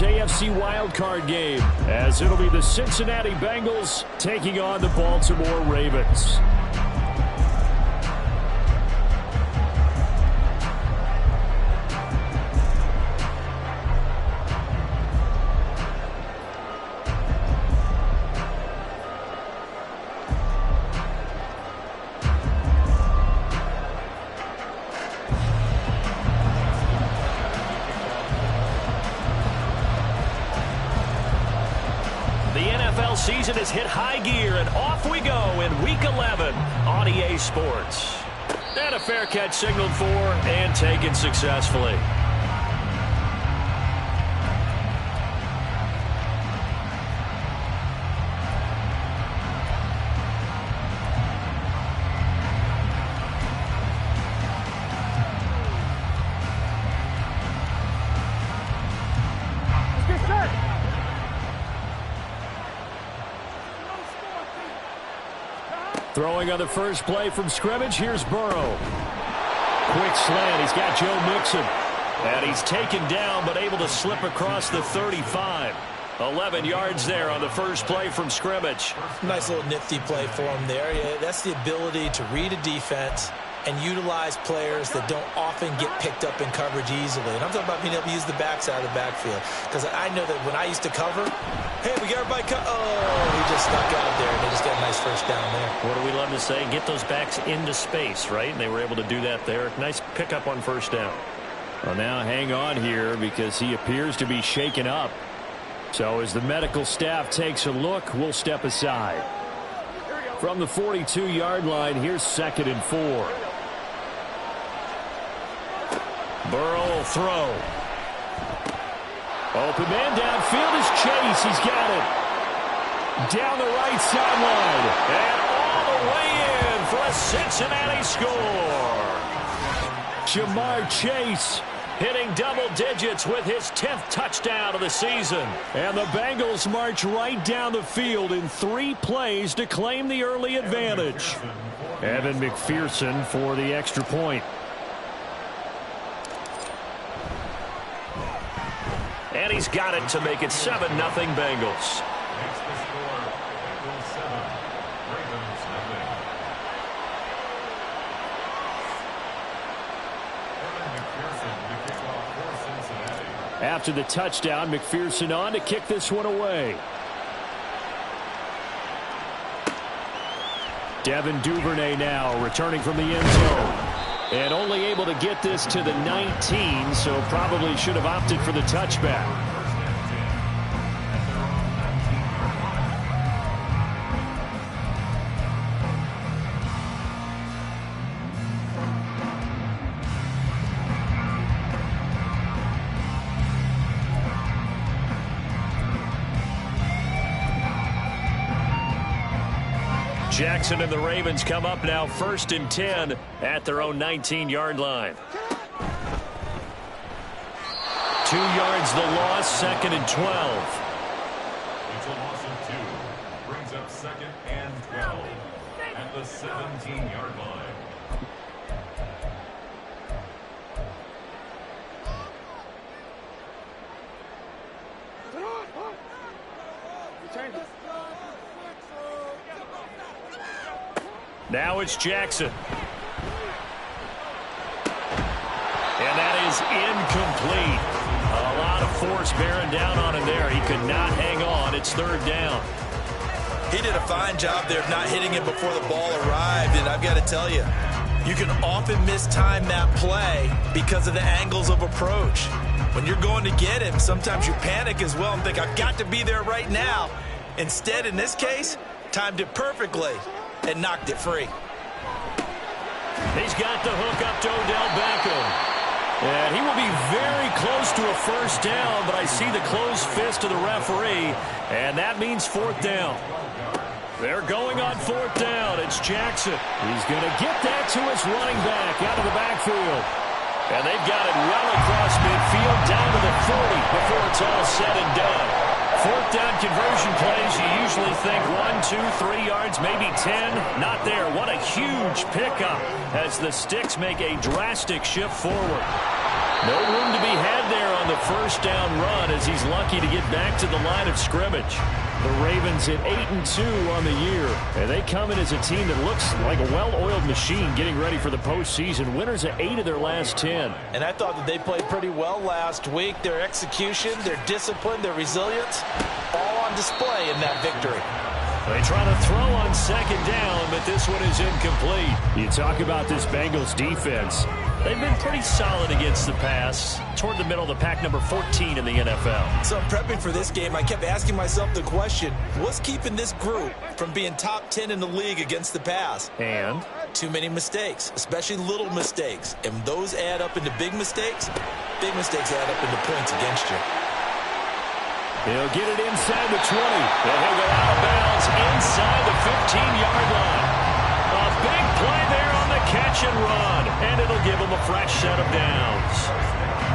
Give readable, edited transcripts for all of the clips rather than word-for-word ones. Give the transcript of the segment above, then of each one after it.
AFC wildcard game, as it'll be the Cincinnati Bengals taking on the Baltimore Ravens. Season has hit high gear, and off we go in Week 11 on EA Sports. And a fair catch signaled for and taken successfully. Throwing on the first play from scrimmage, here's Burrow. Quick slant, he's got Joe Mixon. And he's taken down, but able to slip across the 35. 11 yards there on the first play from scrimmage. Nice little nifty play for him there. Yeah, that's the ability to read a defense and utilize players that don't often get picked up in coverage easily. And I'm talking about being able to use the backside of the backfield. Because I know that when I used to cover, hey, we got everybody he just stuck out there, and they just got a nice first down there. What do we love to say? Get those backs into space, right? And they were able to do that there. Nice pickup on first down. Well, now hang on here because he appears to be shaken up. So as the medical staff takes a look, we'll step aside. From the 42-yard line, here's 2nd and 4. Burrow will throw. Open man downfield is Chase. He's got it. Down the right sideline. And all the way in for a Cincinnati score. Jamar Chase hitting double digits with his 10th touchdown of the season. And the Bengals march right down the field in 3 plays to claim the early advantage. Evan McPherson for the extra point. And he's got it to make it 7-0 Bengals. After the touchdown, McPherson on to kick this one away. Devin Duvernay now returning from the end zone. And only able to get this to the 19, so probably should have opted for the touchback. Jackson and the Ravens come up now 1st and 10 at their own 19-yard line. 2 yards the loss, 2nd and 12. It's a loss of 2. Brings up 2nd and 12 at the 17-yard line. Now it's Jackson. And that is incomplete. A lot of force bearing down on him there. He could not hang on. It's 3rd down. He did a fine job there of not hitting it before the ball arrived. And I've got to tell you, you can often mistime that play because of the angles of approach. When you're going to get him, sometimes you panic as well and think, I've got to be there right now. Instead, in this case, timed it perfectly and knocked it free. He's got the hook up to Odell Beckham. And he will be very close to a first down, but I see the closed fist of the referee, and that means 4th down. They're going on 4th down. It's Jackson. He's going to get that to his running back out of the backfield. And they've got it well across midfield down to the 40 before it's all said and done. Fourth down conversion plays, you usually think 1, 2, 3 yards, maybe 10. Not there. What a huge pickup as the Sticks make a drastic shift forward. No room to be had there on the first down run as he's lucky to get back to the line of scrimmage. The Ravens at 8-2 on the year, and they come in as a team that looks like a well-oiled machine getting ready for the postseason. Winners at 8 of their last 10. And I thought that they played pretty well last week. Their execution, their discipline, their resilience, all on display in that victory. They try to throw on second down, but this one is incomplete. You talk about this Bengals defense. They've been pretty solid against the pass, toward the middle of the pack, number 14 in the NFL. So prepping for this game, I kept asking myself the question, what's keeping this group from being top 10 in the league against the pass? And? Too many mistakes, especially little mistakes. And those add up into big mistakes. Big mistakes add up into points against you. He'll get it inside the 20. And he'll go out of bounds inside the 15-yard line. A big play there on the catch and run. And it'll give him a fresh set of downs.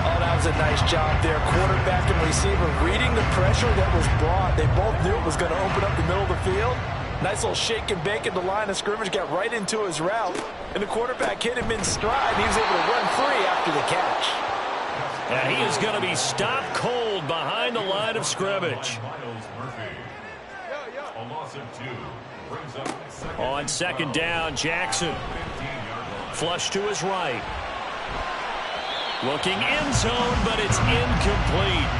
Oh, that was a nice job there. Quarterback and receiver reading the pressure that was brought. They both knew it was going to open up the middle of the field. Nice little shake and bake at the line of scrimmage. Got right into his route. And the quarterback hit him in stride. He was able to run free after the catch. And he is going to be stopped cold behind the line of scrimmage. On second down, Jackson. Flush to his right. Looking end zone, but it's incomplete.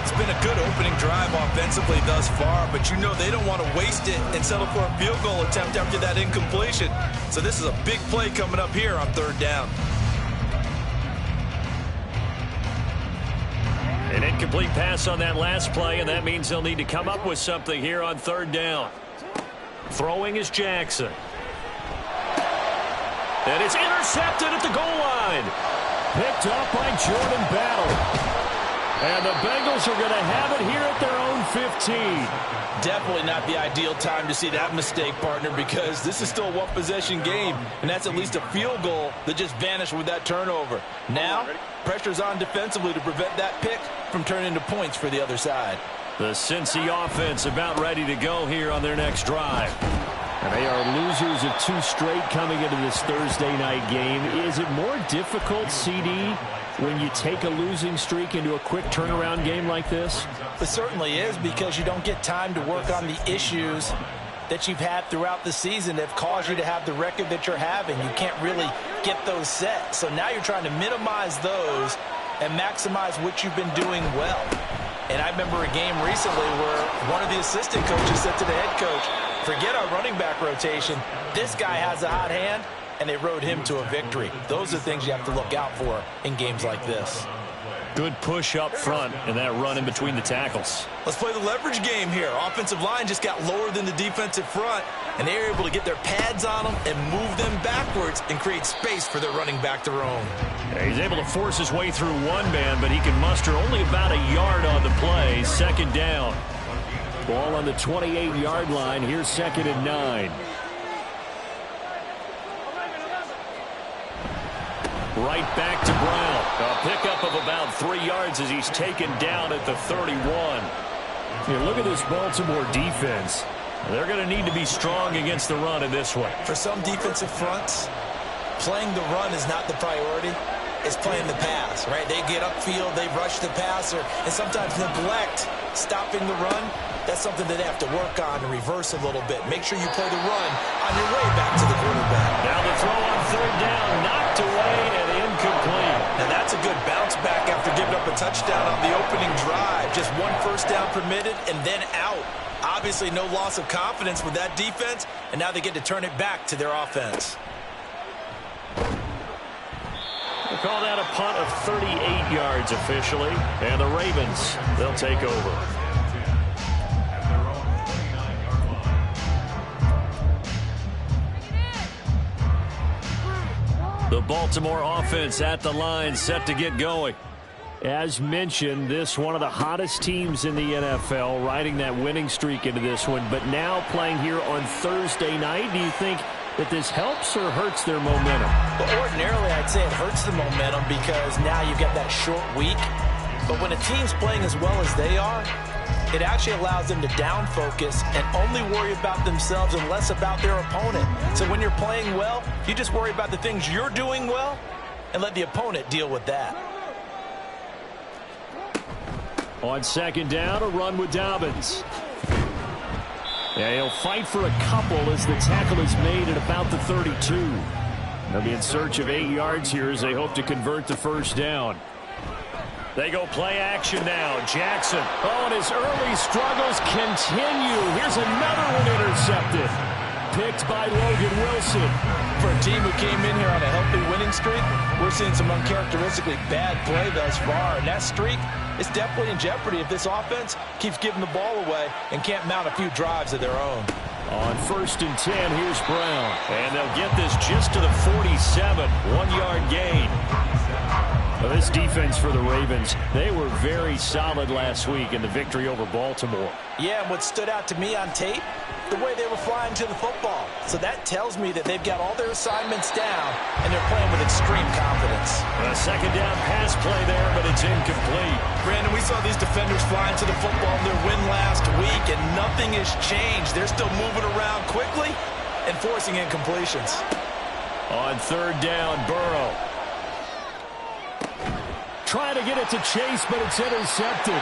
It's been a good opening drive offensively thus far, but you know they don't want to waste it and settle for a field goal attempt after that incompletion. So this is a big play coming up here on third down. An incomplete pass on that last play, and that means they'll need to come up with something here on third down. Throwing is Jackson. And it's intercepted at the goal line. Picked up by Jordan Battle. And the Bengals are going to have it here at their own 15. Definitely not the ideal time to see that mistake, partner, because this is still a one-possession game, and that's at least a field goal that just vanished with that turnover. Now, pressure's on defensively to prevent that pick from turning into points for the other side. The Cincy offense about ready to go here on their next drive. And they are losers of 2 straight coming into this Thursday night game. Is it more difficult, CD, when you take a losing streak into a quick turnaround game like this? It certainly is, because you don't get time to work on the issues that you've had throughout the season that have caused you to have the record that you're having. You can't really get those set. So now you're trying to minimize those and maximize what you've been doing well. And I remember a game recently where one of the assistant coaches said to the head coach, forget our running back rotation. This guy has a hot hand, and they rode him to a victory. Those are things you have to look out for in games like this. Good push up front and that run in between the tackles. Let's play the leverage game here. Offensive line just got lower than the defensive front, and they were able to get their pads on them and move them backwards and create space for their running back to roam. Yeah, he's able to force his way through one man, but he can muster only about a yard on the play. Second down. Ball on the 28-yard line. Here's 2nd and 9. Right back to Brown. A pickup of about 3 yards as he's taken down at the 31. Here, look at this Baltimore defense. They're going to need to be strong against the run in this one. For some defensive fronts, playing the run is not the priority. It's playing the pass, right? They get upfield, they rush the passer, and sometimes neglect stopping the run. That's something that they have to work on and reverse a little bit. Make sure you play the run on your way back to the quarterback. Now the throw on third down, knocked away and incomplete. And that's a good bounce back after giving up a touchdown on the opening drive. Just 1 first down permitted and then out. Obviously no loss of confidence with that defense, and now they get to turn it back to their offense. They call that a punt of 38 yards officially, and the Ravens, they'll take over. The Baltimore offense at the line, set to get going. As mentioned, this one of the hottest teams in the NFL, riding that winning streak into this one, but now playing here on Thursday night. Do you think that this helps or hurts their momentum? Well, ordinarily, I'd say it hurts the momentum because now you've got that short week. But when a team's playing as well as they are, It actually allows them to down focus and only worry about themselves and less about their opponent. So when you're playing well, you just worry about the things you're doing well and let the opponent deal with that. On second down, a run with Dobbins. Yeah, he'll fight for a couple as the tackle is made at about the 32. They'll be in search of 8 yards here as they hope to convert the first down. They go play action now. Jackson. Oh, and his early struggles continue. Here's another one intercepted. Picked by Logan Wilson. For a team who came in here on a healthy winning streak, we're seeing some uncharacteristically bad play thus far. And that streak is definitely in jeopardy if this offense keeps giving the ball away and can't mount a few drives of their own. On 1st and 10, here's Brown. And they'll get this just to the 47. 1-yard gain. Well, this defense for the Ravens, they were very solid last week in the victory over Baltimore. Yeah, and what stood out to me on tape, the way they were flying to the football. So that tells me that they've got all their assignments down, and they're playing with extreme confidence. A second down pass play there, but it's incomplete. Brandon, we saw these defenders flying to the football in their win last week, and nothing has changed. They're still moving around quickly and forcing incompletions. On 3rd down, Burrow. Trying to get it to Chase, but it's intercepted.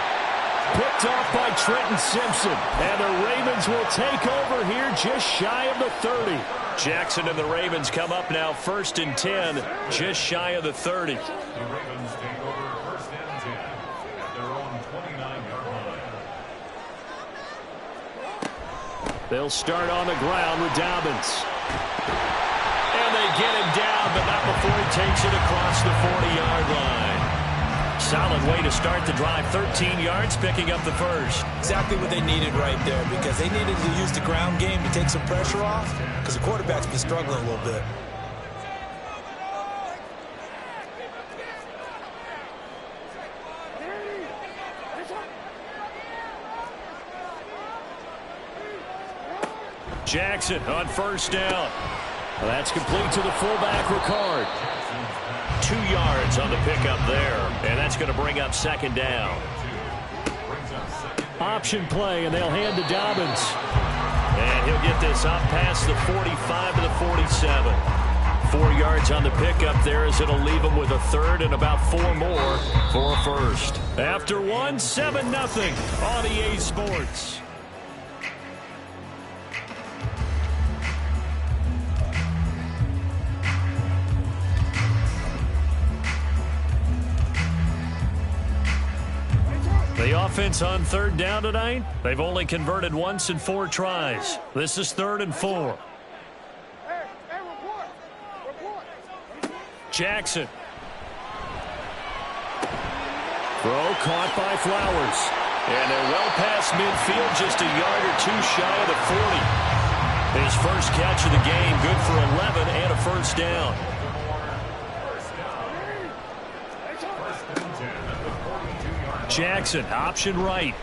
Picked off by Trenton Simpson. And the Ravens will take over here just shy of the 30. Jackson and the Ravens come up now 1st and 10, just shy of the 30. The Ravens take over 1st and 10 at their own 29-yard line. They'll start on the ground with Dobbins. And they get him down, but not before he takes it across the 40-yard line. Solid way to start the drive. 13 yards, picking up the first. Exactly what they needed right there, because they needed to use the ground game to take some pressure off, because the quarterback's been struggling a little bit. Jackson on 1st down. Well, that's complete to the fullback, Ricard. 2 yards on the pickup there, and that's going to bring up 2nd down. Option play, and they'll hand to Dobbins. And he'll get this up past the 45 to the 47. 4 yards on the pickup there as it'll leave him with a 3rd and about 4 more for a first. After 1, 7-0 on EA Sports. The offense on 3rd down tonight, they've only converted once in 4 tries. This is 3rd and 4. Jackson. Throw caught by Flowers. And they're well past midfield, just a yard or 2 shy of the 40. His first catch of the game, good for 11 and a first down. Jackson, option right.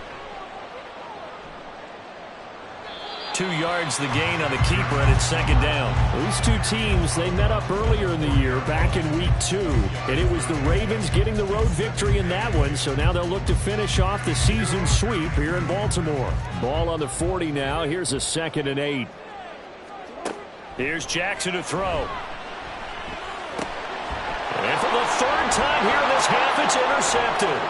2 yards the gain on the keeper, and it's 2nd down. These two teams, they met up earlier in the year, back in week 2. And it was the Ravens getting the road victory in that one, so now they'll look to finish off the season sweep here in Baltimore. Ball on the 40 now. Here's a 2nd and 8. Here's Jackson to throw. And for the 3rd time here in this half, it's intercepted.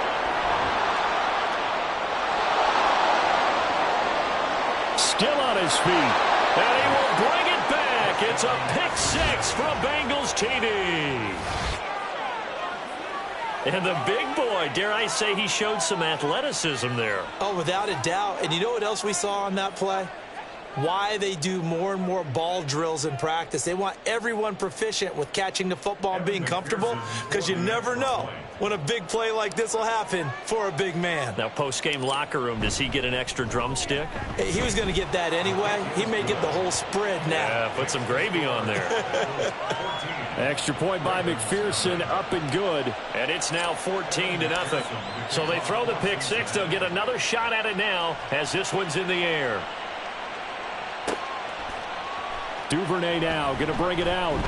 Still on his feet. And he will bring it back. It's a pick 6 from Bengals TD. And the big boy, dare I say, he showed some athleticism there. Oh, without a doubt. And you know what else we saw on that play? Why they do more and more ball drills in practice. They want everyone proficient with catching the football and being comfortable, because you never know when a big play like this will happen for a big man. Now, post-game locker room, does he get an extra drumstick? Hey, he was going to get that anyway. He may get the whole spread now. Yeah, put some gravy on there. Extra point by McPherson, up and good. And it's now 14-0. So they throw the pick 6. They'll get another shot at it now as this one's in the air. Duvernay now going to bring it out.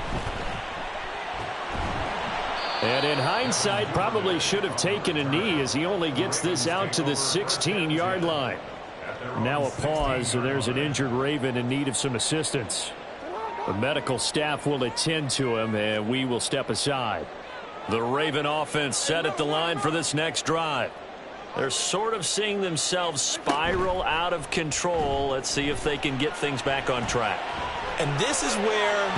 And in hindsight, probably should have taken a knee as he only gets this out to the 16-yard line. Now a pause, so there's an injured Raven in need of some assistance. The medical staff will attend to him, and we will step aside. The Raven offense set at the line for this next drive. They're sort of seeing themselves spiral out of control. Let's see if they can get things back on track. And this is where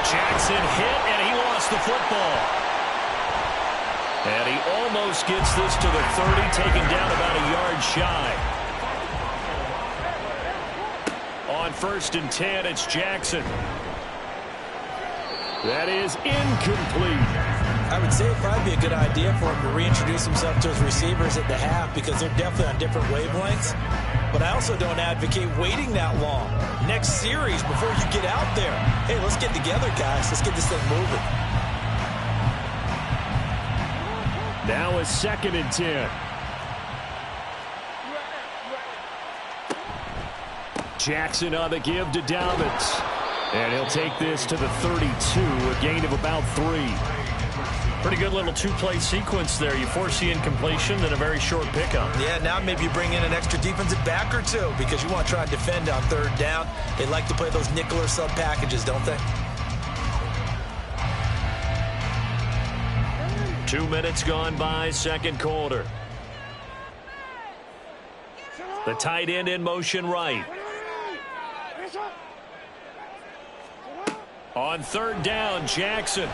Jackson hit, and he lost the football. And he almost gets this to the 30, taken down about a yard shy. On 1st and 10, it's Jackson. That is incomplete. I would say it'd probably be a good idea for him to reintroduce himself to his receivers at the half because they're definitely on different wavelengths. But I also don't advocate waiting that long. Next series before you get out there. Hey, let's get together, guys. Let's get this thing moving. Now a 2nd and 10. Jackson on the give to Dobbins. And he'll take this to the 32, a gain of about 3. Pretty good little two-play sequence there. You force the incompletion, then a very short pickup. Yeah, now maybe you bring in an extra defensive back or two because you want to try and defend on 3rd down. They like to play those nickel or sub packages, don't they? 2 minutes gone by, 2nd quarter. The tight end in motion right. On 3rd down, Jackson.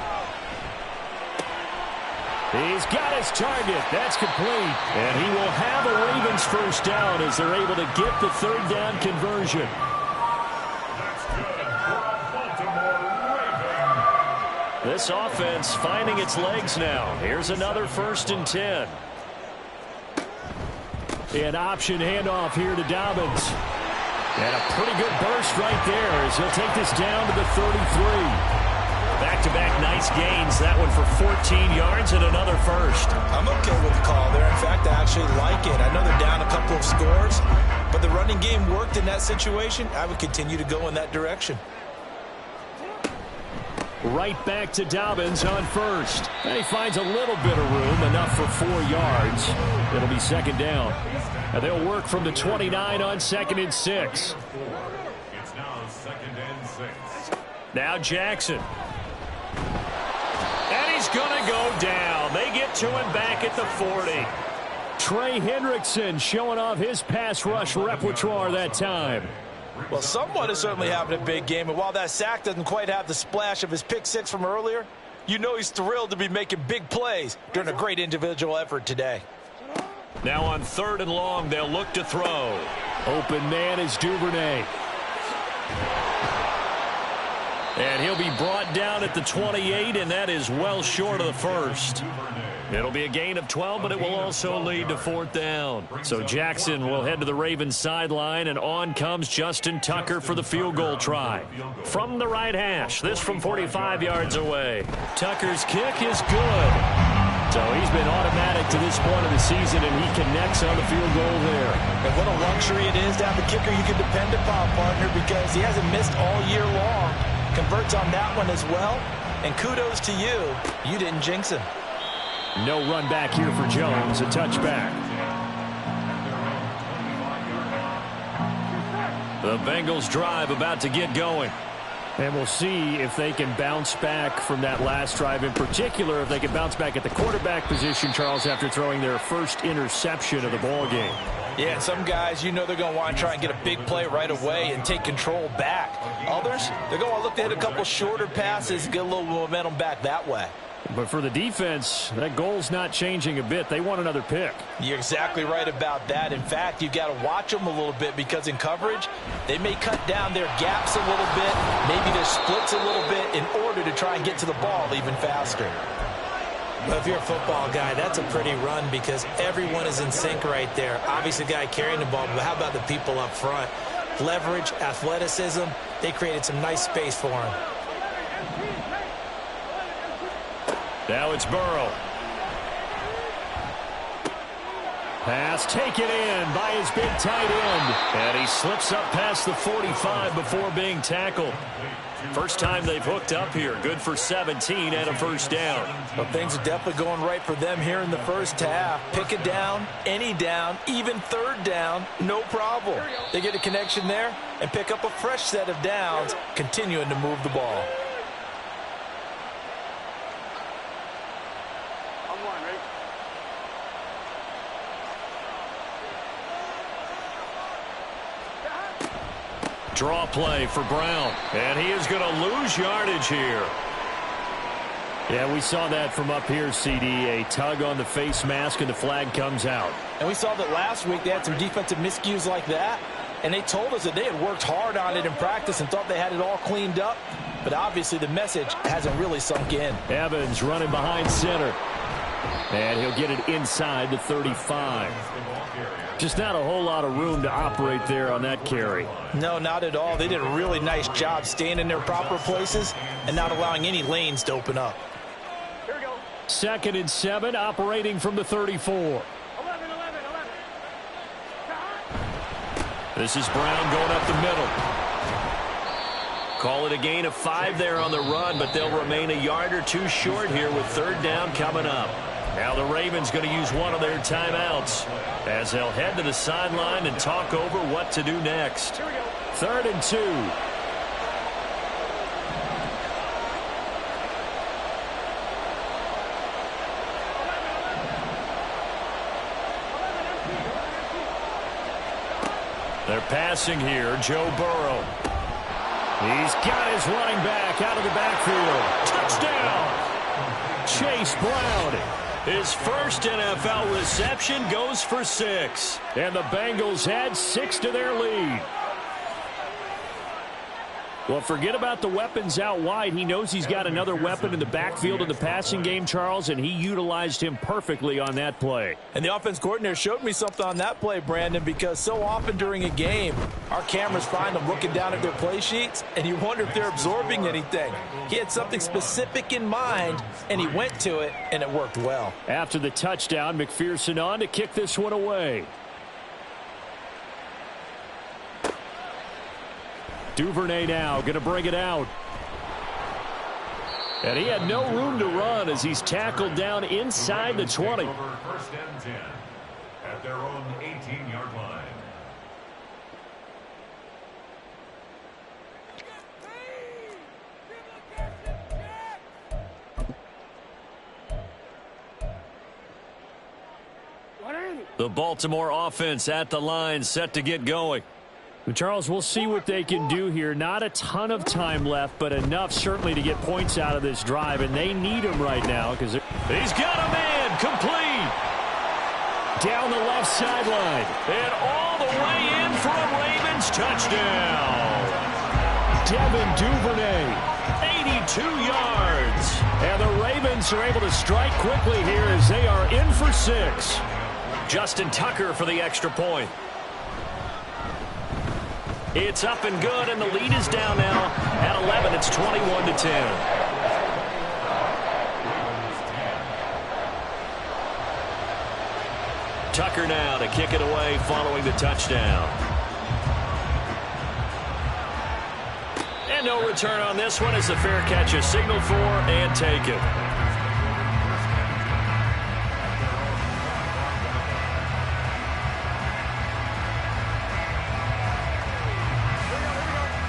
He's got his target. That's complete. And he will have a Ravens 1st down as they're able to get the 3rd down conversion. This offense finding its legs now. Here's another 1st and 10. An option handoff here to Dobbins. And a pretty good burst right there as he'll take this down to the 33. Back-to-back nice gains. That one for 14 yards and another 1st. I'm okay with the call there. In fact, I actually like it. I know they're down a couple of scores, but the running game worked in that situation. I would continue to go in that direction. Right back to Dobbins on 1st. And he finds a little bit of room, enough for 4 yards. It'll be 2nd down. And they'll work from the 29 on 2nd and 6. It's now 2nd and 6. Now Jackson. And he's going to go down. They get to him back at the 40. Trey Hendrickson showing off his pass rush repertoire that time. Well, someone is certainly having a big game, and while that sack doesn't quite have the splash of his pick 6 from earlier, you know he's thrilled to be making big plays during a great individual effort today. Now on 3rd and long, they'll look to throw. Open man is Duvernay. And he'll be brought down at the 28, and that is well short of the 1st. It'll be a gain of 12, but it will also lead to 4th down. So Jackson will head to the Ravens sideline, and on comes Justin Tucker for the field goal try. From the right hash, this from 45 yards away. Tucker's kick is good. So he's been automatic to this point of the season, and he connects on the field goal there. And what a luxury it is to have a kicker you can depend upon, partner, because he hasn't missed all year long. Converts on that one as well. And kudos to you. You didn't jinx him. No run back here for Jones. A touchback. The Bengals drive about to get going. And we'll see if they can bounce back from that last drive. In particular, if they can bounce back at the quarterback position, Charles, after throwing their first interception of the ball game. Yeah, some guys, you know they're going to want to try and get a big play right away and take control back. Others, they're going to want to look to hit a couple shorter passes, get a little momentum back that way. But for the defense, that goal's not changing a bit. They want another pick. You're exactly right about that. In fact, you've got to watch them a little bit because in coverage, they may cut down their gaps a little bit, maybe their splits a little bit in order to try and get to the ball even faster. But if you're a football guy, that's a pretty run because everyone is in sync right there. Obviously, the guy carrying the ball, but how about the people up front? Leverage, athleticism, they created some nice space for him. Now it's Burrow. Pass taken in by his big tight end. And he slips up past the 45 before being tackled. First time they've hooked up here. Good for 17 and a first down. Well, things are definitely going right for them here in the first half. Pick a down, any down, even third down, no problem. They get a connection there and pick up a fresh set of downs, continuing to move the ball. Draw play for Brown. And he is going to lose yardage here. Yeah, we saw that from up here, CD. A tug on the face mask, and the flag comes out. And we saw that last week they had some defensive miscues like that. And they told us that they had worked hard on it in practice and thought they had it all cleaned up. But obviously the message hasn't really sunk in. Evans running behind center. And he'll get it inside the 35. Just not a whole lot of room to operate there on that carry. No, not at all. They did a really nice job staying in their proper places and not allowing any lanes to open up. 2nd and 7, operating from the 34. This is Brown going up the middle. Call it a gain of 5 there on the run, but they'll remain a yard or two short here with third down coming up. Now the Ravens going to use one of their timeouts as they'll head to the sideline and talk over what to do next. 3rd and 2. They're passing here. Joe Burrow. He's got his running back out of the backfield. Touchdown! Chase Brown. His first NFL reception goes for 6. And the Bengals add 6 to their lead. Well, forget about the weapons out wide. He knows he's got another weapon in the backfield in the passing game, Charles, and he utilized him perfectly on that play. And the offense coordinator showed me something on that play, Brandon, because so often during a game, our cameras find them looking down at their play sheets, and you wonder if they're absorbing anything. He had something specific in mind, and he went to it, and it worked well. After the touchdown, McPherson on to kick this one away. Duvernay now going to bring it out. And he had no room to run as he's tackled down inside the 20. First and 10 at their own 18-yard line. The Baltimore offense at the line, set to get going. Charles, we'll see what they can do here. Not a ton of time left, but enough certainly to get points out of this drive, and they need him right now because he's got a man complete down the left sideline and all the way in for a Ravens touchdown. Devin Duvernay, 82 yards, and the Ravens are able to strike quickly here as they are in for 6. Justin Tucker for the extra point. It's up and good, and the lead is down now at 11. It's 21-10. Tucker now to kick it away following the touchdown. And no return on this one as the fair catch is signaled for and taken.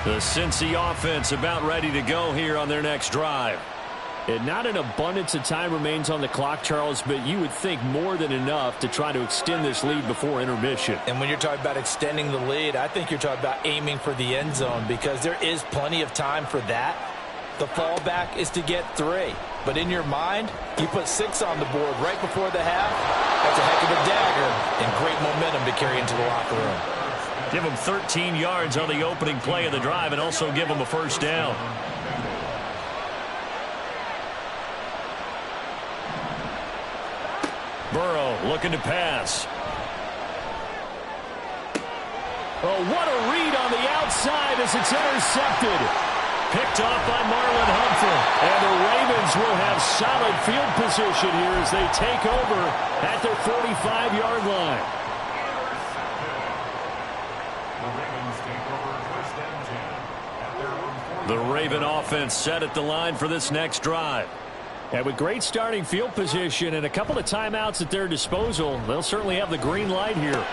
The Cincy offense about ready to go here on their next drive. And not an abundance of time remains on the clock, Charles, but you would think more than enough to try to extend this lead before intermission. And when you're talking about extending the lead, I think you're talking about aiming for the end zone because there is plenty of time for that. The fallback is to get 3. But in your mind, you put 6 on the board right before the half. That's a heck of a dagger and great momentum to carry into the locker room. Give them 13 yards on the opening play of the drive and also give them a first down. Burrow looking to pass. Oh, what a read on the outside as it's intercepted. picked off by Marlon Humphrey. And the Ravens will have solid field position here as they take over at their 45-yard line. The Raven offense set at the line for this next drive. And with great starting field position and a couple of timeouts at their disposal, they'll certainly have the green light here.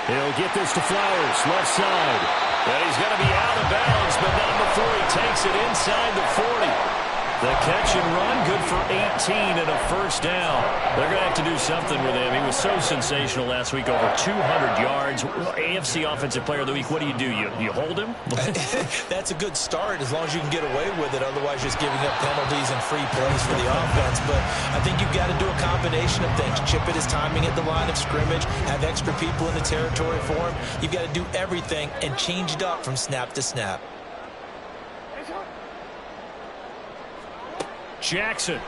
He'll get this to Flowers, left side. And he's going to be out of bounds, but not before he takes it inside the 40. The catch and run, good for 18 and a first down. They're going to have to do something with him. He was so sensational last week, over 200 yards. AFC Offensive Player of the Week, what do? You hold him? That's a good start as long as you can get away with it. Otherwise, just giving up penalties and free plays for the offense. But I think you've got to do a combination of things. Chip it his timing at the line of scrimmage, have extra people in the territory for him. You've got to do everything and change it up from snap to snap. Jackson. And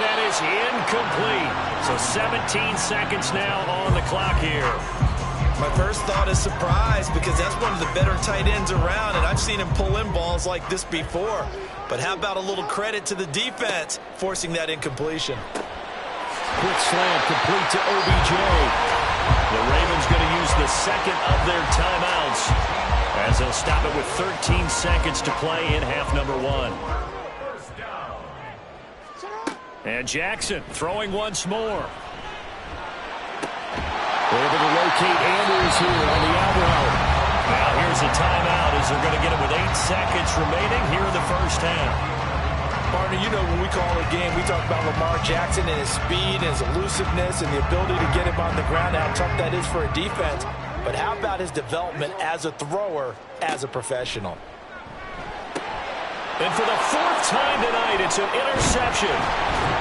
that is incomplete. So 17 seconds now on the clock here. My first thought is surprise because that's one of the better tight ends around, and I've seen him pull in balls like this before. But how about a little credit to the defense forcing that incompletion? Quick slant complete to OBJ. The Ravens going to use the second of their timeouts as they'll stop it with 13 seconds to play in half number one. And Jackson throwing once more. Able to locate Andrews here on the out route. Now here's a timeout as they're going to get it with 8 seconds remaining here in the first half. Partner, you know when we call a game, we talk about Lamar Jackson and his speed and his elusiveness and the ability to get him on the ground, how tough that is for a defense. But how about his development as a thrower, as a professional? And for the fourth time tonight, it's an interception.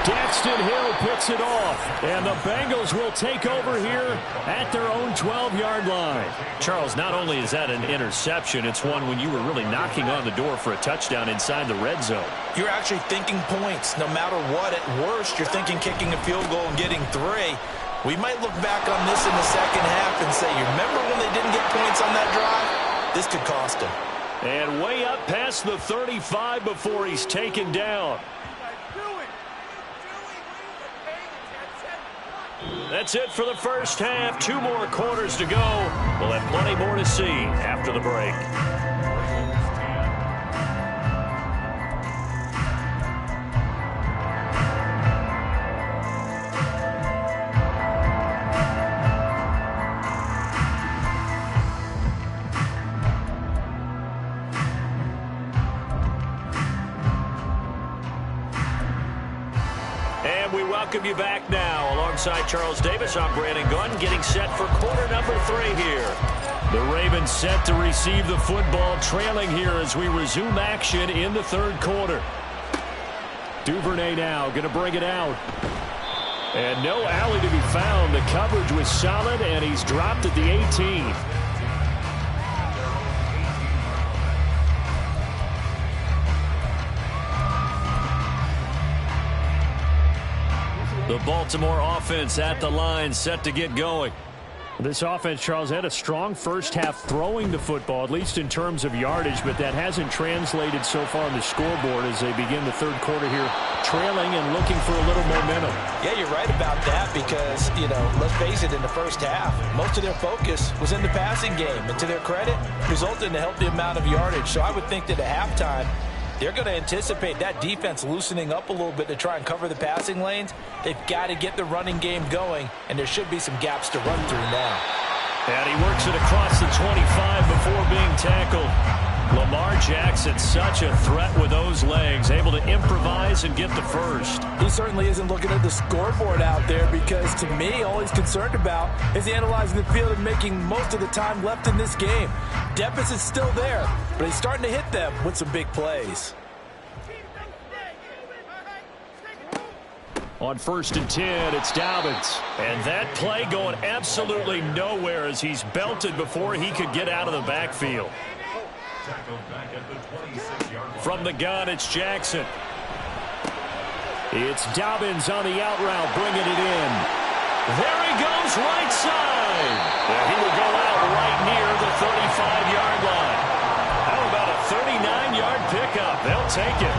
Daxton Hill picks it off, and the Bengals will take over here at their own 12-yard line. Charles, not only is that an interception, it's one when you were really knocking on the door for a touchdown inside the red zone. You're actually thinking points. No matter what, at worst, you're thinking kicking a field goal and getting 3. We might look back on this in the second half and say, you remember when they didn't get points on that drive? This could cost them. And way up past the 35 before he's taken down. That's it for the first half. 2 more quarters to go. We'll have plenty more to see after the break. And we welcome you back now. Alongside Charles Davis, I'm Brandon Gunn, getting set for quarter number 3 here. The Ravens set to receive the football, trailing here as we resume action in the third quarter. Duvernay now going to bring it out. And no alley to be found. The coverage was solid, and he's dropped at the 18. The Baltimore offense at the line, set to get going. This offense, Charles, had a strong first half throwing the football, at least in terms of yardage, but that hasn't translated so far on the scoreboard as they begin the third quarter here, trailing and looking for a little momentum. Yeah, you're right about that because, let's face it, in the first half, most of their focus was in the passing game. And to their credit, resulted in a healthy amount of yardage. So I would think that at halftime, they're going to anticipate that defense loosening up a little bit to try and cover the passing lanes. They've got to get the running game going, and there should be some gaps to run through now. And he works it across the 25 before being tackled. Lamar Jackson, such a threat with those legs, able to improvise and get the first. He certainly isn't looking at the scoreboard out there because, to me, all he's concerned about is analyzing the field and making most of the time left in this game. Deficit's still there, but he's starting to hit them with some big plays. On 1st and 10, it's Dobbins. And that play going absolutely nowhere as he's belted before he could get out of the backfield. From the gun, it's Jackson. It's Dobbins on the out route, bringing it in. There he goes, right side. And he will go out right near the 35-yard line. How about a 39-yard pickup? They'll take it.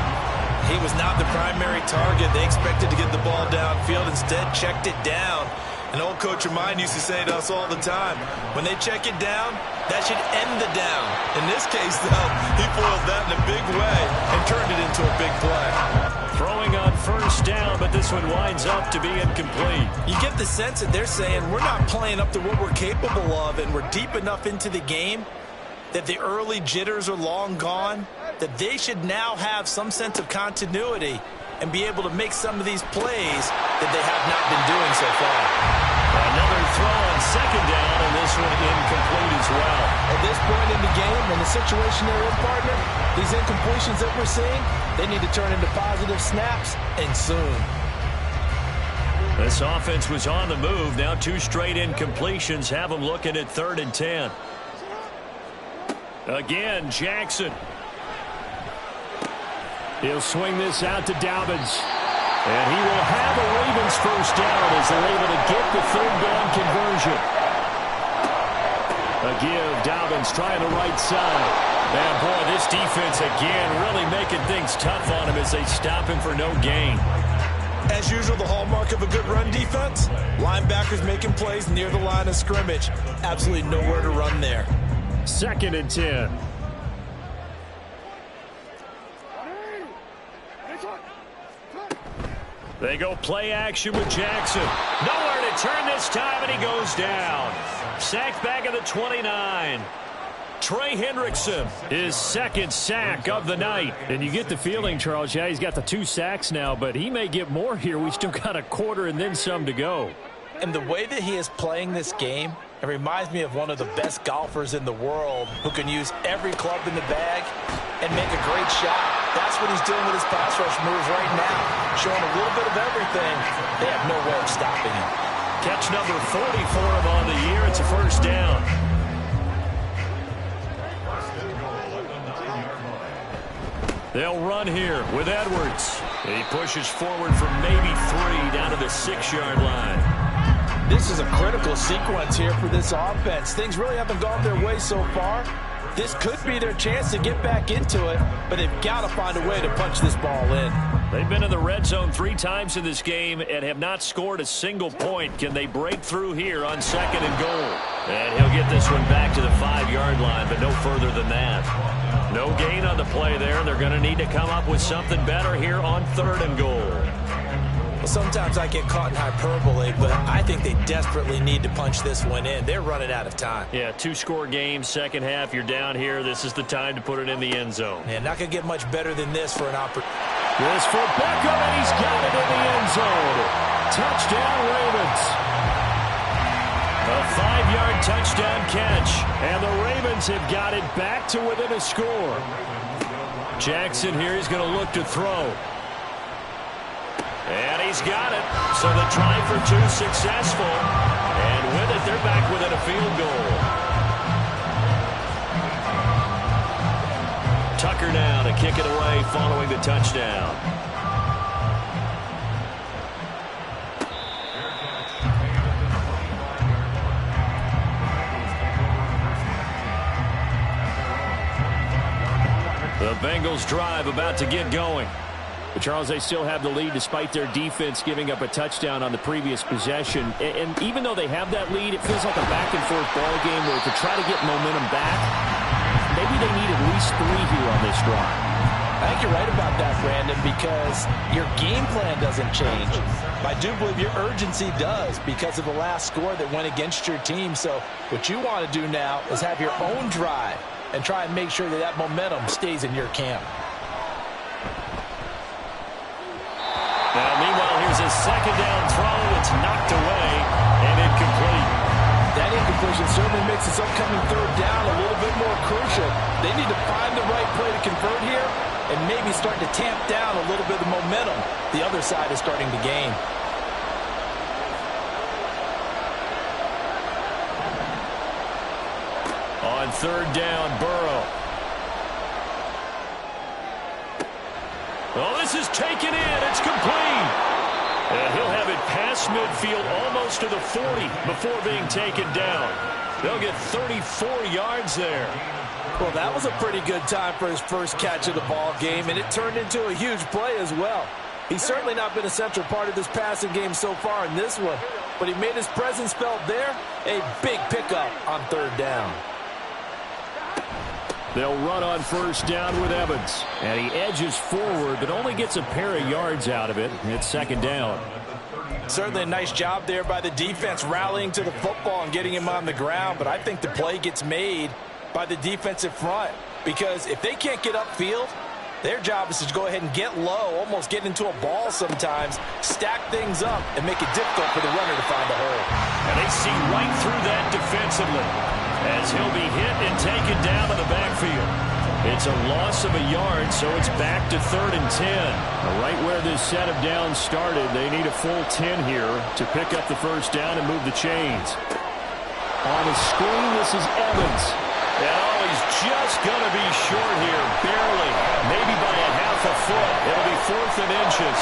He was not the primary target. They expected to get the ball downfield. Instead, checked it down. An old coach of mine used to say to us all the time, when they check it down, that should end the down. In this case, though, he foiled that in a big way and turned it into a big play. Throwing on first down, but this one winds up to be incomplete. You get the sense that they're saying we're not playing up to what we're capable of, and we're deep enough into the game that the early jitters are long gone, that they should now have some sense of continuity and be able to make some of these plays that they have not been doing so far. Another throw on second down, and this one incomplete as well. At this point in the game, in the situation they're in, partner, these incompletions that we're seeing, they need to turn into positive snaps, and soon. This offense was on the move. Now 2 straight incompletions have them looking at 3rd and 10. Again, Jackson. He'll swing this out to Dobbins. And he will have a Ravens first down as they're able to get the 3rd down conversion. A give, Dobbins trying the right side. And boy, this defense again really making things tough on him as they stop him for no gain. As usual, the hallmark of a good run defense, linebackers making plays near the line of scrimmage. Absolutely nowhere to run there. 2nd and 10. They go play action with Jackson. Nowhere to turn this time, and he goes down. Sacked back at the 29. Trey Hendrickson, his 2nd sack of the night. And you get the feeling, Charles, yeah, he's got the 2 sacks now, but he may get more here. We still got a quarter and then some to go. And the way that he is playing this game, it reminds me of one of the best golfers in the world who can use every club in the bag and make a great shot. That's what he's doing with his pass rush moves right now, showing a little bit of everything. They have no way of stopping him. Catch number 40 for him on the year. It's a first down. They'll run here with Edwards. He pushes forward from maybe 3 down to the 6-yard line. This is a critical sequence here for this offense. Things really haven't gone their way so far. This could be their chance to get back into it, but they've got to find a way to punch this ball in. They've been in the red zone 3 times in this game and have not scored a single point. Can they break through here on 2nd and goal? And he'll get this one back to the 5-yard line, but no further than that. No gain on the play there. They're going to need to come up with something better here on 3rd and goal. Well, sometimes I get caught in hyperbole, but I think they desperately need to punch this one in. They're running out of time. Yeah, 2-score game, second half, you're down here. This is the time to put it in the end zone. Yeah, not going to get much better than this for an opportunity. This for Beckham, and he's got it in the end zone. Touchdown, Ravens. A 5-yard touchdown catch. And the Ravens have got it back to within a score. Jackson here is going to look to throw. And he's got it. So the try for 2 successful. And with it, they're back within a field goal. Tucker now to kick it away following the touchdown. The Bengals drive about to get going. But Charles, they still have the lead despite their defense giving up a touchdown on the previous possession. And even though they have that lead, it feels like a back-and-forth ball game where to try to get momentum back, maybe they need at least 3 here on this drive. I think you're right about that, Brandon, because your game plan doesn't change. I do believe your urgency does because of the last score that went against your team. So what you want to do now is have your own drive and try and make sure that that momentum stays in your camp. Now, meanwhile, here's a second down throw. It's knocked away and incomplete. That incompletion certainly makes this upcoming 3rd down a little bit more crucial. They need to find the right play to convert here and maybe start to tamp down a little bit of momentum the other side is starting to gain. On 3rd down, Burrow. Oh, this is taken in. It's complete. And he'll have it pass past midfield, almost to the 40 before being taken down. They'll get 34 yards there. Well, that was a pretty good time for his first catch of the ball game, and it turned into a huge play as well. He's certainly not been a central part of this passing game so far in this one, but he made his presence felt there. A big pickup on third down. They'll run on first down with Evans. And he edges forward, but only gets a pair of yards out of it. It's second down. Certainly a nice job there by the defense rallying to the football and getting him on the ground, but I think the play gets made by the defensive front, because if they can't get upfield, their job is to go ahead and get low, almost get into a ball sometimes, stack things up, and make it difficult for the runner to find a hole. And they see right through that defensively as he'll be hit and taken down in the backfield. It's a loss of a yard, so it's back to 3rd and 10. Right where this set of downs started, they need a full 10 here to pick up the first down and move the chains. On the screen, this is Evans. And he's just going to be short here, barely, maybe by a half a foot. It'll be 4th and inches.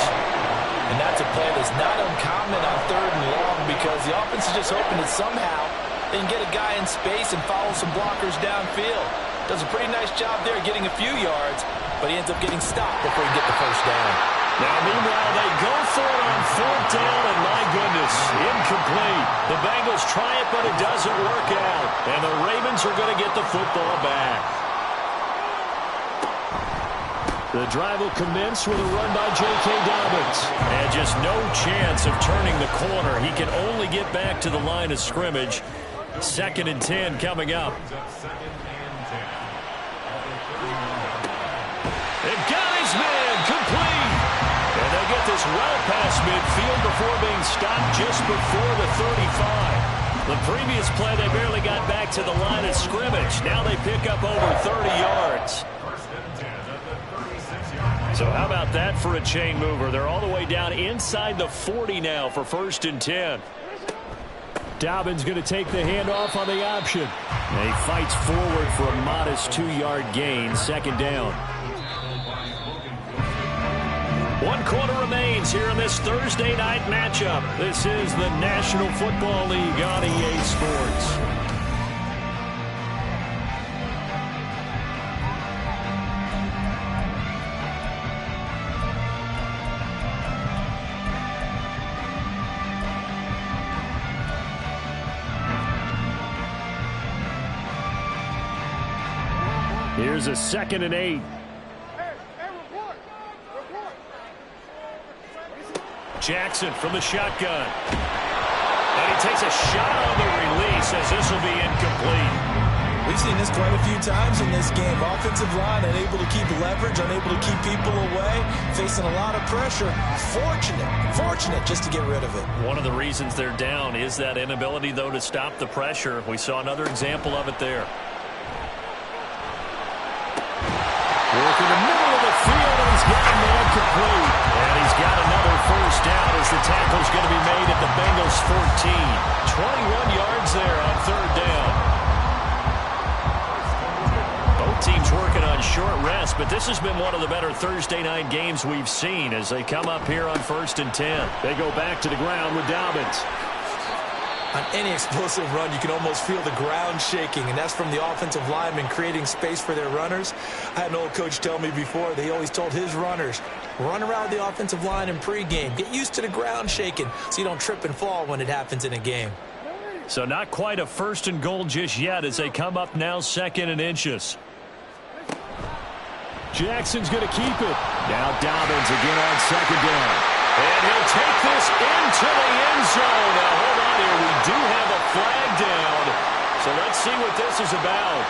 And that's a play that's not uncommon on 3rd and long, because the offense is just hoping that somehow they can get a guy in space and follow some blockers downfield. Does a pretty nice job there getting a few yards, but he ends up getting stopped before he can get the first down. Now, meanwhile, they go for it on 4th down, and my goodness, incomplete. The Bengals try it, but it doesn't work out. And the Ravens are going to get the football back. The drive will commence with a run by J.K. Dobbins. And just no chance of turning the corner. He can only get back to the line of scrimmage. 2nd and 10 coming up. It got his man complete. And they get this well past midfield before being stopped just before the 35. The previous play, they barely got back to the line of scrimmage. Now they pick up over 30 yards. So how about that for a chain mover? They're all the way down inside the 40 now for 1st and 10. Dobbins going to take the handoff on the option. And he fights forward for a modest 2-yard gain, 2nd down. 1 quarter remains here in this Thursday night matchup. This is the National Football League on EA Sports. Here's a 2nd and 8. Jackson from the shotgun. And he takes a shot on the release as this will be incomplete. We've seen this quite a few times in this game. Offensive line unable to keep leverage, unable to keep people away, facing a lot of pressure. Fortunate just to get rid of it. One of the reasons they're down is that inability, though, to stop the pressure. We saw another example of it there. Work in the middle of the field, and he's got a man complete. And he's got another first down as the tackle's going to be made at the Bengals 14. 21 yards there on 3rd down. Both teams working on short rest, but this has been one of the better Thursday night games we've seen as they come up here on 1st and 10. They go back to the ground with Dobbins. On any explosive run, you can almost feel the ground shaking, and that's from the offensive linemen creating space for their runners. I had an old coach tell me before, they always told his runners, run around the offensive line in pregame. Get used to the ground shaking so you don't trip and fall when it happens in a game. So not quite a 1st and goal just yet as they come up now 2nd and inches. Jackson's going to keep it. Now Dobbins again on 2nd down. And he'll take this into the end zone. Now, hold on here. We do have a flag down. So let's see what this is about.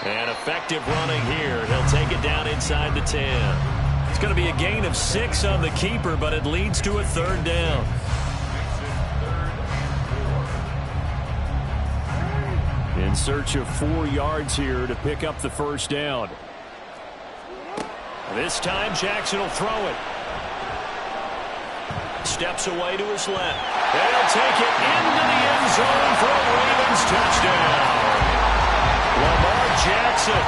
And effective running here. He'll take it down inside the 10. It's going to be a gain of 6 on the keeper, but it leads to a 3rd down. In search of 4 yards here to pick up the first down. This time Jackson will throw it. Steps away to his left. They'll take it into the end zone for a Ravens touchdown. Lamar Jackson,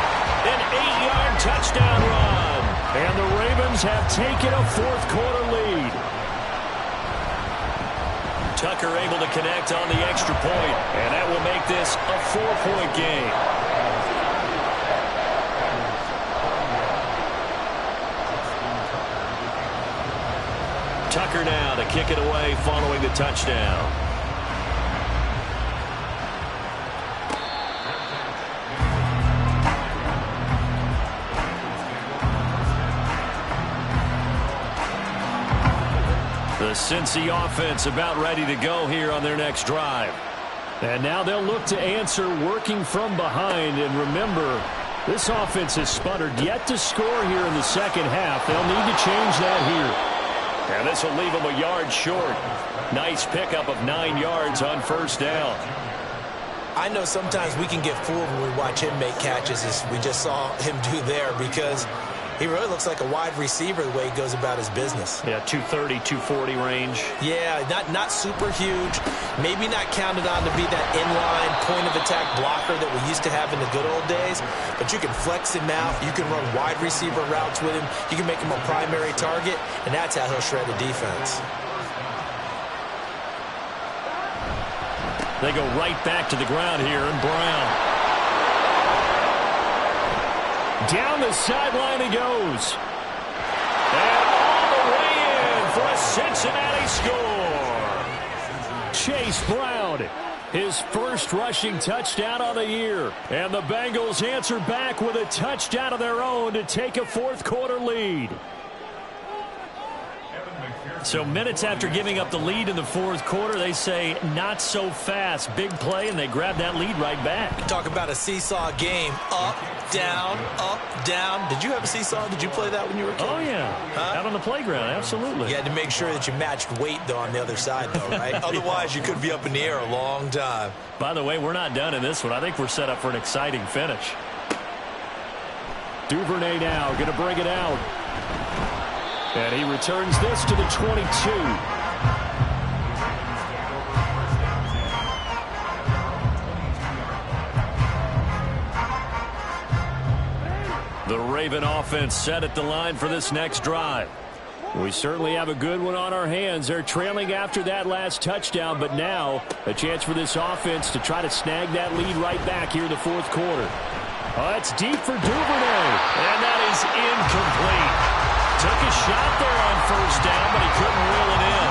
an 8-yard touchdown run. And the Ravens have taken a fourth-quarter lead. Tucker able to connect on the extra point, and that will make this a 4-point game. Tucker now to kick it away following the touchdown. The Cincy offense about ready to go here on their next drive. And now they'll look to answer working from behind. And remember, this offense has sputtered yet to score here in the second half. They'll need to change that here. And this will leave them a yard short. Nice pickup of 9 yards on first down. I know sometimes we can get fooled when we watch him make catches, as we just saw him do there, because he really looks like a wide receiver the way he goes about his business. Yeah, 230, 240 range. Yeah, not super huge. Maybe not counted on to be that inline point-of-attack blocker that we used to have in the good old days. But you can flex him out. You can run wide receiver routes with him. You can make him a primary target, and that's how he'll shred the defense. They go right back to the ground here, and Brown. Down the sideline he goes. And all the way in for a Cincinnati score. Chase Brown, his first rushing touchdown of the year. And the Bengals answer back with a touchdown of their own to take a fourth-quarter lead. So minutes after giving up the lead in the fourth quarter, they say not so fast. Big play, and they grab that lead right back. Talk about a seesaw game. Up, down, up, down. Did you have a seesaw? Did you play that when you were a kid? Oh, yeah. Huh? Out on the playground, absolutely. You had to make sure that you matched weight, though, on the other side, though, right? Otherwise, you could be up in the air a long time. By the way, we're not done in this one. I think we're set up for an exciting finish. Duvernay now going to bring it out. And he returns this to the 22. The Raven offense set at the line for this next drive. We certainly have a good one on our hands. They're trailing after that last touchdown, but now a chance for this offense to try to snag that lead right back here in the fourth quarter. Oh, that's deep for Duvernay, and that is incomplete. Took a shot there on first down, but he couldn't reel it in.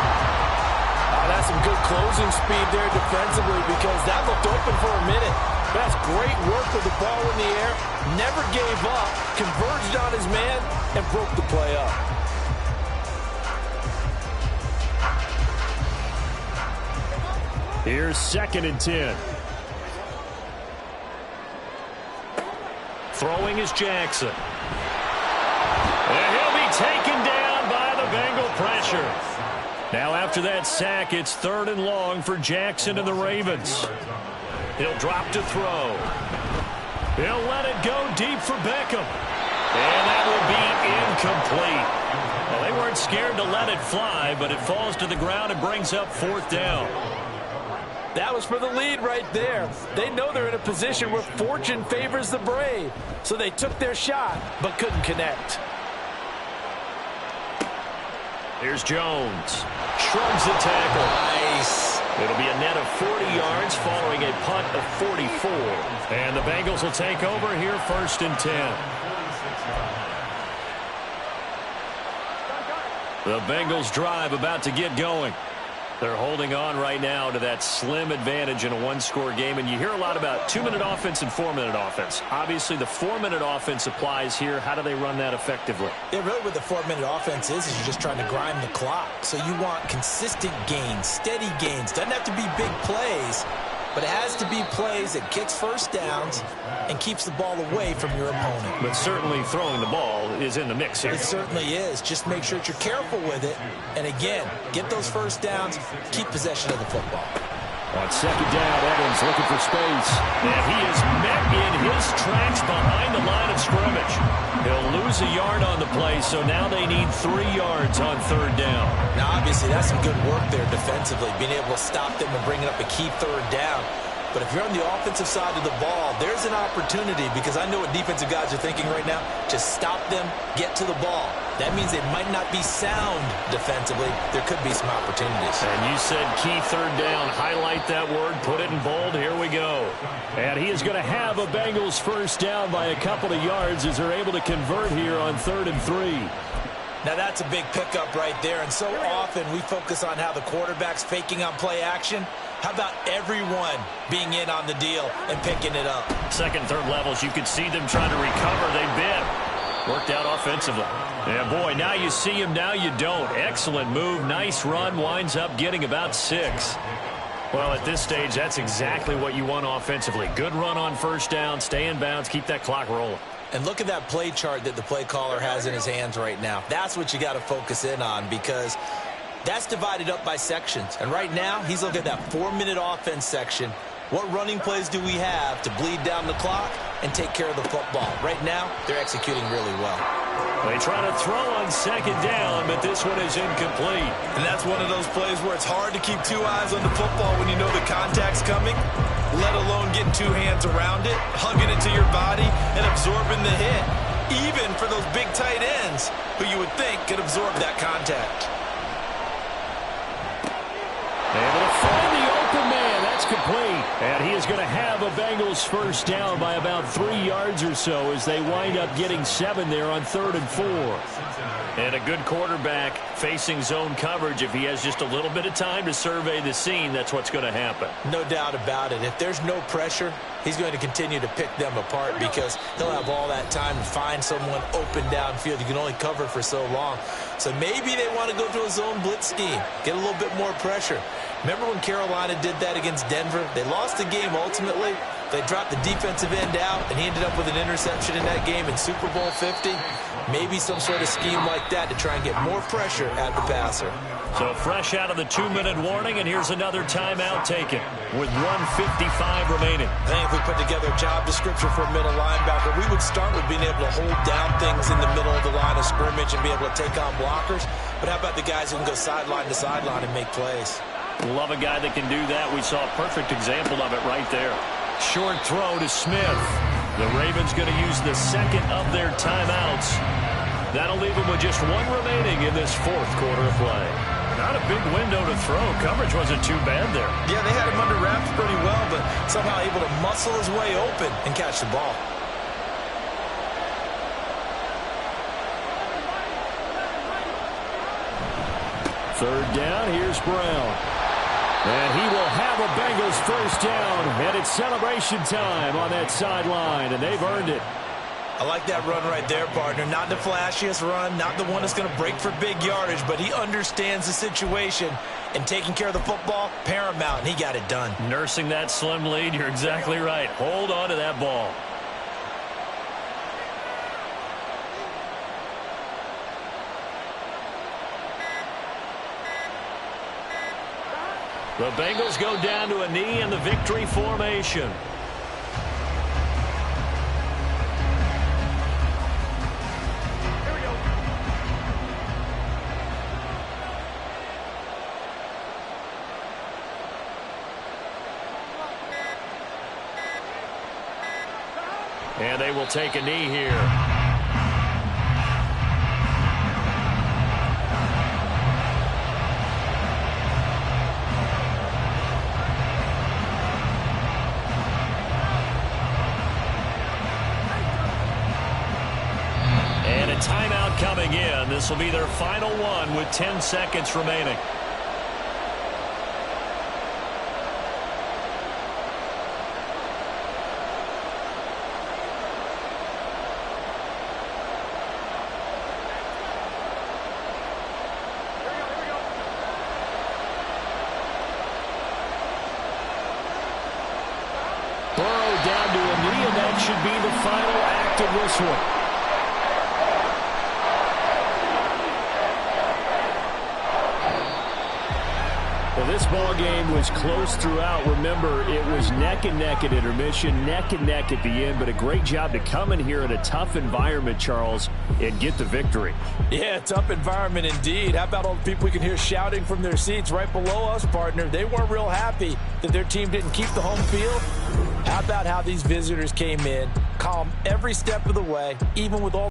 That's some good closing speed there defensively, because that looked open for a minute. That's great work with the ball in the air. Never gave up, converged on his man, and broke the play up. Here's 2nd and 10. Throwing is Jackson. And he'll be taken down by the Bengal pressure. Now after that sack, it's 3rd and long for Jackson and the Ravens. He'll drop to throw. He'll let it go deep for Beckham. And that will be incomplete. Well, they weren't scared to let it fly, but it falls to the ground and brings up 4th down. That was for the lead right there. They know they're in a position where fortune favors the brave. So they took their shot, but couldn't connect. Here's Jones. Shrugs the tackle. Nice. It'll be a net of 40 yards following a punt of 44. And the Bengals will take over here 1st and 10. The Bengals drive about to get going. They're holding on right now to that slim advantage in a one-score game. And you hear a lot about 2-minute offense and 4-minute offense. Obviously, the 4-minute offense applies here. How do they run that effectively? Yeah, really what the 4-minute offense is you're just trying to grind the clock. So you want consistent gains, steady gains. Doesn't have to be big plays, but it has to be plays that gets first downs and keeps the ball away from your opponent. But certainly throwing the ball is in the mix here. It certainly is. Just make sure that you're careful with it. And again, get those first downs, keep possession of the football. On second down, Evans looking for space. And he is met in his tracks behind the line of scrimmage. He'll lose a yard on the play, so now they need 3 yards on third down. Now, obviously, that's some good work there defensively, being able to stop them and bringing up a key third down. But if you're on the offensive side of the ball, there's an opportunity, because I know what defensive guys are thinking right now. Just stop them, get to the ball. That means they might not be sound defensively. There could be some opportunities. And you said key third down. Highlight that word, put it in bold. Here we go. And he is going to have a Bengals first down by a couple of yards as they're able to convert here on 3rd and 3. Now, that's a big pickup right there. And so often we focus on how the quarterback's faking on play action. How about everyone being in on the deal and picking it up? Second, third levels, you could see them trying to recover. They bit. Worked out offensively. Yeah, boy, now you see him, now you don't. Excellent move, nice run, winds up getting about 6. Well, at this stage, that's exactly what you want offensively. Good run on first down, stay in bounds, keep that clock rolling. And look at that play chart that the play caller has in his hands right now. That's what you got to focus in on, because that's divided up by sections. And right now, he's looking at that 4-minute offense section. What running plays do we have to bleed down the clock and take care of the football? Right now, they're executing really well. They try to throw on second down, but this one is incomplete. And that's one of those plays where it's hard to keep 2 eyes on the football when you know the contact's coming, let alone getting 2 hands around it, hugging it to your body, and absorbing the hit, even for those big tight ends who you would think could absorb that contact. Able to find the open man. That's complete. And he is going to have a Bengals first down by about 3 yards or so as they wind up getting 7 there on 3rd and 4. And a good quarterback facing zone coverage. If he has just a little bit of time to survey the scene, that's what's going to happen. No doubt about it. If there's no pressure, he's going to continue to pick them apart, because he'll have all that time to find someone open downfield. You can only cover for so long. So maybe they want to go to a zone blitz scheme, get a little bit more pressure. Remember when Carolina did that against Denver? They lost the game ultimately. They dropped the defensive end out, and he ended up with an interception in that game in Super Bowl 50. Maybe some sort of scheme like that to try and get more pressure at the passer. So fresh out of the 2-minute warning, and here's another timeout taken with 1:55 remaining. I think if we put together a job description for a middle linebacker, we would start with being able to hold down things in the middle of the line of scrimmage and be able to take on blockers. But how about the guys who can go sideline to sideline and make plays? Love a guy that can do that. We saw a perfect example of it right there. Short throw to Smith. The Ravens going to use the second of their timeouts. That'll leave them with just 1 remaining in this 4th quarter of play. Not a big window to throw. Coverage wasn't too bad there. Yeah, they had him under wraps pretty well, but somehow able to muscle his way open And catch the ball. Third down, here's Brown. And he will have a Bengals first down, and it's celebration time on that sideline, and they've earned it. I like that run right there, partner. Not the flashiest run, not the one that's going to break for big yardage, but he understands the situation, and taking care of the football, paramount, and he got it done. Nursing that slim lead, you're exactly right. Hold on to that ball. The Bengals go down to a knee in the victory formation. And they will take a knee here. Timeout coming in. This will be their final one with 10 seconds remaining. Burrow down to a knee, and that should be the final act of this one. Well, This ball game was close throughout. Remember, it was neck and neck at intermission, neck and neck at the end, but a great job to come in here in a tough environment, Charles, and get the victory. Yeah, tough environment indeed. How about all the people we can hear shouting from their seats right below us, partner? They weren't real happy that their team didn't keep the home field. How about how these visitors came in, calm every step of the way, even with all